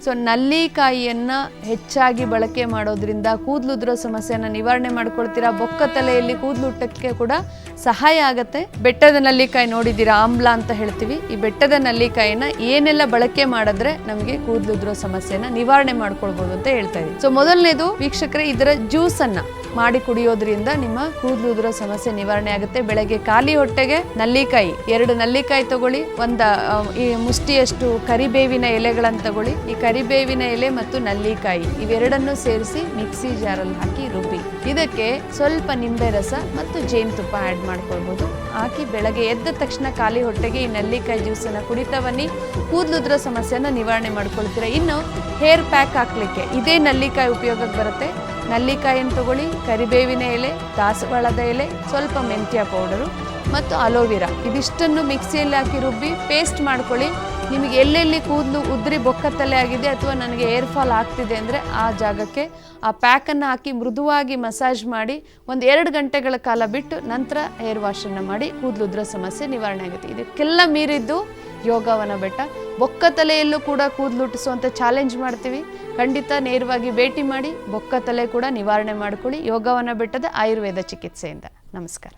So ನಲ್ಲಿಕಾಯಿಯನ್ನು ಹೆಚ್ಚಾಗಿ ಬಳಕೆ ಮಾಡೋದ್ರಿಂದ ಕೂದಲುದ್ರೋ ಸಮಸ್ಯೆಯನ್ನು ನಿವಾರಣೆ ಮಾಡ್ಕೊಳ್ತೀರಾ. ಬೊಕ್ಕ ತಲೆಯಲ್ಲಿ ಕೂದಲು ಹುಟ್ಟಕ್ಕೆ ಕೂಡ ಸಹಾಯ ಆಗುತ್ತೆ. ಬೆಟ್ಟದ ನಲ್ಲಿಕಾಯಿ ನೋಡಿದ್ದೀರಾ, ಆಮ್ಲ ಅಂತ ಹೇಳ್ತೀವಿ. ಈ ಬೆಟ್ಟದ ನಲ್ಲಿಕಾಯಿನ ಏನೆಲ್ಲ ಬಳಕೆ ಮಾಡಿದ್ರೆ ನಮಗೆ ಕೂದಲುದ್ರೋ ಸಮಸ್ಯೆನ ನಿವಾರಣೆ ಮಾಡ್ಕೊಳ್ಬೋದು ಅಂತ ಹೇಳ್ತಾ ಇದ್ದೀವಿ. ಸೊ ಮೊದಲನೇದು ವೀಕ್ಷಕರೇ, ಇದರ ಜ್ಯೂಸನ್ನ ಮಾಡಿ ಕುಡಿಯೋದ್ರಿಂದ ನಿಮ್ಮ ಕೂದಲುದ್ರೋ ಸಮಸ್ಯೆ ನಿವಾರಣೆ ಆಗುತ್ತೆ. ಬೆಳಗ್ಗೆ ಖಾಲಿ ಹೊಟ್ಟೆಗೆ ನಲ್ಲಿಕಾಯಿ 2 ನಲ್ಲಿಕಾಯಿ ತಗೊಳ್ಳಿ, ಈ ಮುಷ್ಟಿಯಷ್ಟು ಕರಿಬೇವಿನ ಎಲೆಗಳನ್ನು ತಗೊಳ್ಳಿ. ಈ ಕರಿಬೇವಿನ ಎಲೆ ಮತ್ತು ನಲ್ಲಿಕಾಯಿ ಇವೆರಡನ್ನು ಸೇರಿಸಿ ಮಿಕ್ಸಿ ಜಾರಲ್ಲಿ ಹಾಕಿ ರುಬ್ಬಿ, ಇದಕ್ಕೆ ಸ್ವಲ್ಪ ನಿಂಬೆ ರಸ ಮತ್ತು ಜೇನುತುಪ್ಪ ಆ್ಯಡ್ ಮಾಡ್ಕೊಳ್ಬೋದು. ಹಾಕಿ ಬೆಳಗ್ಗೆ ಎದ್ದ ತಕ್ಷಣ ಖಾಲಿ ಹೊಟ್ಟೆಗೆ ಈ ನಲ್ಲಿಕಾಯಿ ಜ್ಯೂಸನ್ನು ಕುಡಿತಾ ಬನ್ನಿ, ಕೂದಲುದ್ರೋ ಸಮಸ್ಯೆನ ನಿವಾರಣೆ ಮಾಡ್ಕೊಳ್ತೀರಾ. ಇನ್ನು ಹೇರ್ ಪ್ಯಾಕ್ ಹಾಕ್ಲಿಕ್ಕೆ ಇದೇ ನಲ್ಲಿಕಾಯಿ ಉಪಯೋಗಕ್ಕೆ ಬರುತ್ತೆ. ನಲ್ಲಿಕಾಯಿಯನ್ನು ತಗೊಳ್ಳಿ, ಕರಿಬೇವಿನ ಎಲೆ, ದಾಸವಾಳದ ಎಲೆ, ಸ್ವಲ್ಪ ಮೆಂತ್ಯ ಪೌಡರು ಮತ್ತು ಅಲೋವೆರಾ ಇದಿಷ್ಟನ್ನು ಮಿಕ್ಸಿಯಲ್ಲಿ ಹಾಕಿ ರುಬ್ಬಿ ಪೇಸ್ಟ್ ಮಾಡ್ಕೊಳ್ಳಿ. ನಿಮಗೆ ಎಲ್ಲೆಲ್ಲಿ ಕೂದಲು ಉದ್ರಿ ಬೊಕ್ಕ ತಲೆ ಆಗಿದೆ ಅಥವಾ ನನಗೆ ಏರ್ ಫಾಲ್ ಆಗ್ತಿದೆ ಅಂದರೆ ಆ ಜಾಗಕ್ಕೆ ಆ ಪ್ಯಾಕನ್ನು ಹಾಕಿ ಮೃದುವಾಗಿ ಮಸಾಜ್ ಮಾಡಿ 1-2 ಗಂಟೆಗಳ ಕಾಲ ಬಿಟ್ಟು ನಂತರ ಹೇರ್ ವಾಶನ್ನು ಮಾಡಿ ಕೂದಲುದ್ರೋ ಸಮಸ್ಯೆ ನಿವಾರಣೆ ಆಗುತ್ತೆ. ಇದಕ್ಕೆಲ್ಲ ಮೀರಿದ್ದು ಯೋಗವನ ಬೆಟ್ಟ. ಬೊಕ್ಕ ತಲೆಯಲ್ಲೂ ಕೂಡ ಕೂದಲು ಹುಟ್ಟಿಸುವಂಥ ಚಾಲೆಂಜ್ ಮಾಡ್ತೀವಿ. ಖಂಡಿತ ನೇರವಾಗಿ ಭೇಟಿ ಮಾಡಿ ಬೊಕ್ಕ ತಲೆ ಕೂಡ ನಿವಾರಣೆ ಮಾಡ್ಕೊಳ್ಳಿ ಯೋಗವನ ಬೆಟ್ಟದ ಆಯುರ್ವೇದ ಚಿಕಿತ್ಸೆಯಿಂದ. ನಮಸ್ಕಾರ.